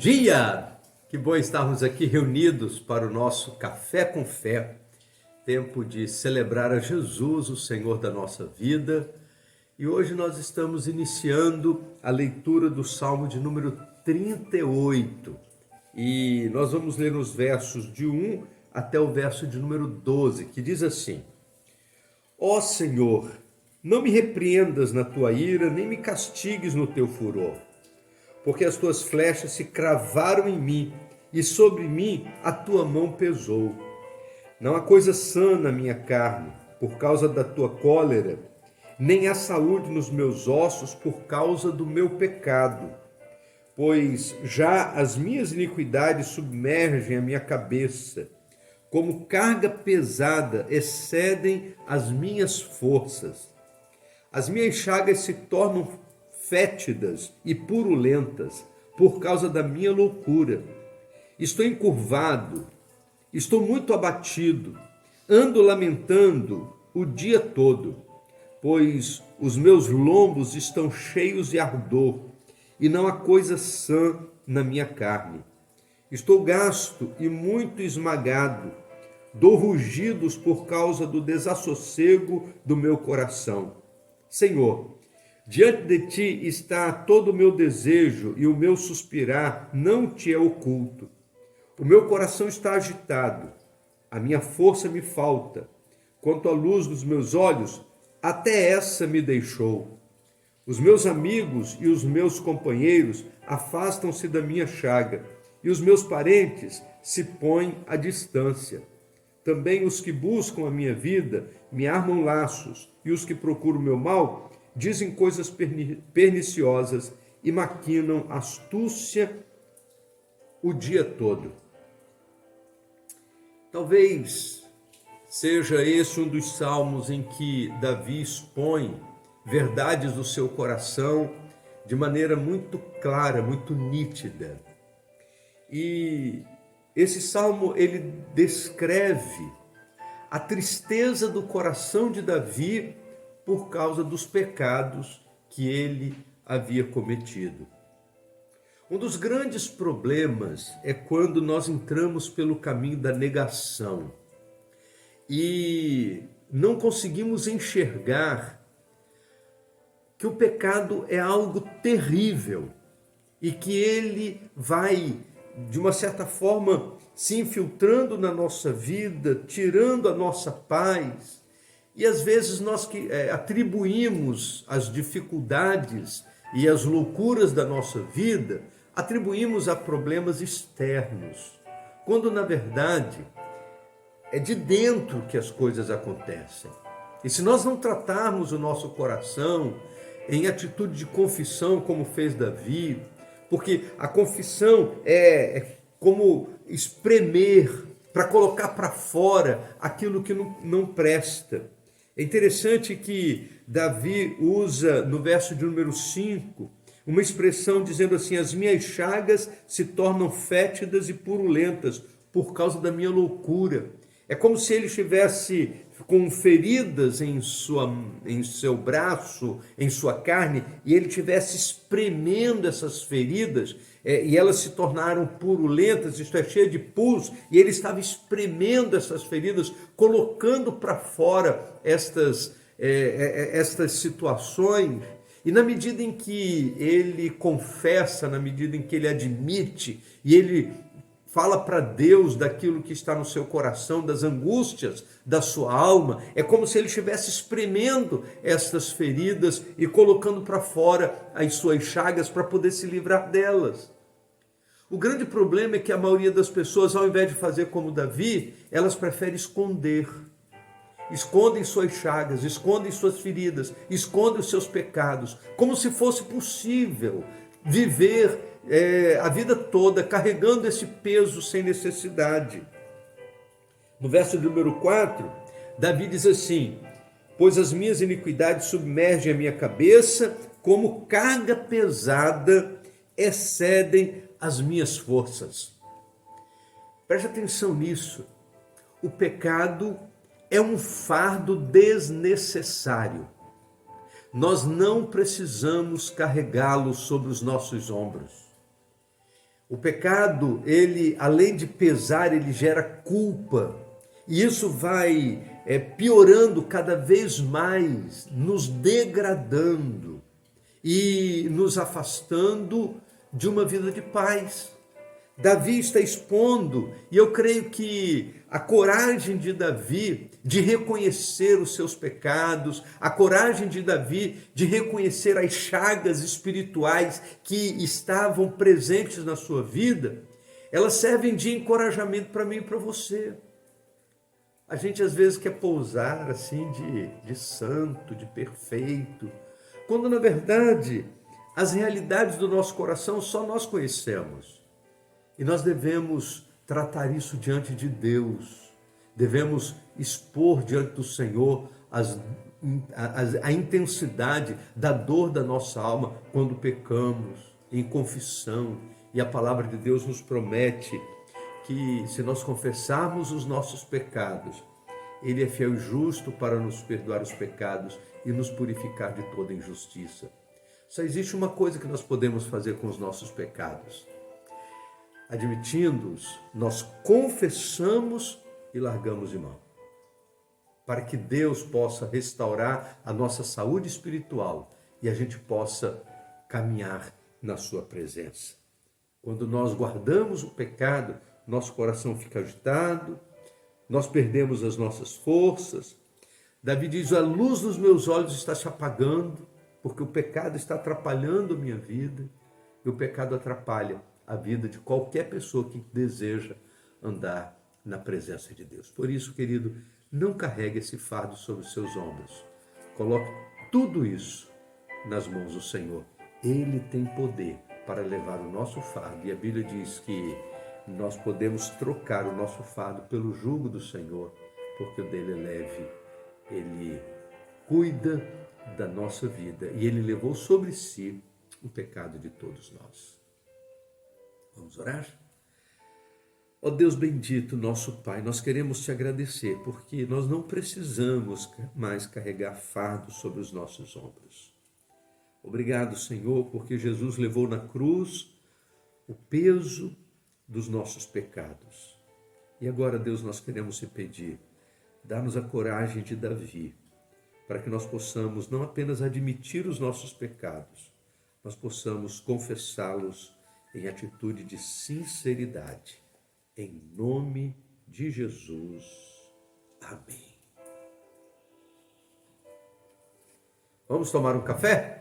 dia! Que bom estarmos aqui reunidos para o nosso Café com Fé, tempo de celebrar a Jesus, o Senhor da nossa vida. E hoje nós estamos iniciando a leitura do Salmo de número 38. E nós vamos ler os versos de 1 até o verso de número 12, que diz assim: Ó Senhor, não me repreendas na tua ira, nem me castigues no teu furor, porque as tuas flechas se cravaram em mim, e sobre mim a tua mão pesou. Não há coisa sã na minha carne, por causa da tua cólera, nem há saúde nos meus ossos por causa do meu pecado. Pois já as minhas iniquidades submergem a minha cabeça, como carga pesada excedem as minhas forças. As minhas chagas se tornam fétidas e purulentas por causa da minha loucura. Estou encurvado, estou muito abatido, ando lamentando o dia todo, pois os meus lombos estão cheios de ardor e não há coisa sã na minha carne. Estou gasto e muito esmagado, dou rugidos por causa do desassossego do meu coração. Senhor, diante de ti está todo o meu desejo e o meu suspirar não te é oculto. O meu coração está agitado, a minha força me falta. Quanto à luz dos meus olhos, até essa me deixou. Os meus amigos e os meus companheiros afastam-se da minha chaga, e os meus parentes se põem à distância. Também os que buscam a minha vida me armam laços, e os que procuram o meu mal dizem coisas perniciosas e maquinam astúcia o dia todo. Talvez seja esse um dos salmos em que Davi expõe verdades do seu coração de maneira muito clara, muito nítida. E esse salmo, ele descreve a tristeza do coração de Davi por causa dos pecados que ele havia cometido. Um dos grandes problemas é quando nós entramos pelo caminho da negação e não conseguimos enxergar que o pecado é algo terrível e que ele vai, de uma certa forma, se infiltrando na nossa vida, tirando a nossa paz. E às vezes nós atribuímos as dificuldades e as loucuras da nossa vida, atribuímos a problemas externos, quando na verdade é de dentro que as coisas acontecem. E se nós não tratarmos o nosso coração em atitude de confissão, como fez Davi, porque a confissão é como espremer para colocar para fora aquilo que não presta. É interessante que Davi usa no verso de número 5 uma expressão dizendo assim: as minhas chagas se tornam fétidas e purulentas por causa da minha loucura. É como se ele estivesse com feridas em seu braço, em sua carne, e ele estivesse espremendo essas feridas, e elas se tornaram purulentas, isto é, cheia de puros, e ele estava espremendo essas feridas, colocando para fora estas situações. E na medida em que ele confessa, na medida em que ele admite, e ele fala para Deus daquilo que está no seu coração, das angústias da sua alma, é como se ele estivesse espremendo estas feridas e colocando para fora as suas chagas para poder se livrar delas. O grande problema é que a maioria das pessoas, ao invés de fazer como Davi, elas preferem esconder. Escondem suas chagas, escondem suas feridas, escondem os seus pecados, como se fosse possível viver a vida toda carregando esse peso sem necessidade. No verso número 4, Davi diz assim: pois as minhas iniquidades submergem a minha cabeça, como carga pesada excedem as minhas forças. Preste atenção nisso. O pecado é um fardo desnecessário. Nós não precisamos carregá-lo sobre os nossos ombros. O pecado, ele, além de pesar, ele gera culpa. E isso vai piorando cada vez mais, nos degradando e nos afastando de uma vida de paz. Davi está expondo, e eu creio que a coragem de Davi de reconhecer os seus pecados, a coragem de Davi de reconhecer as chagas espirituais que estavam presentes na sua vida, elas servem de encorajamento para mim e para você. A gente às vezes quer pousar assim de santo, de perfeito, quando na verdade as realidades do nosso coração só nós conhecemos. E nós devemos tratar isso diante de Deus, devemos expor diante do Senhor a intensidade da dor da nossa alma quando pecamos, em confissão. E a palavra de Deus nos promete que se nós confessarmos os nossos pecados, Ele é fiel e justo para nos perdoar os pecados e nos purificar de toda injustiça. Só existe uma coisa que nós podemos fazer com os nossos pecados. Admitindo-os, nós confessamos e largamos de mão. Para que Deus possa restaurar a nossa saúde espiritual e a gente possa caminhar na sua presença. Quando nós guardamos o pecado, nosso coração fica agitado, nós perdemos as nossas forças. Davi diz: a luz dos meus olhos está se apagando, porque o pecado está atrapalhando a minha vida, e o pecado atrapalha a vida de qualquer pessoa que deseja andar na presença de Deus. Por isso, querido, não carregue esse fardo sobre os seus ombros. Coloque tudo isso nas mãos do Senhor. Ele tem poder para levar o nosso fardo. E a Bíblia diz que nós podemos trocar o nosso fardo pelo jugo do Senhor, porque o dele é leve. Ele cuida da nossa vida e ele levou sobre si o pecado de todos nós. Vamos orar? Ó Deus bendito, nosso Pai, nós queremos te agradecer porque nós não precisamos mais carregar fardo sobre os nossos ombros. Obrigado, Senhor, porque Jesus levou na cruz o peso dos nossos pecados. E agora, Deus, nós queremos te pedir, dá-nos a coragem de Davi, para que nós possamos não apenas admitir os nossos pecados, nós possamos confessá-los em atitude de sinceridade. Em nome de Jesus. Amém. Vamos tomar um café?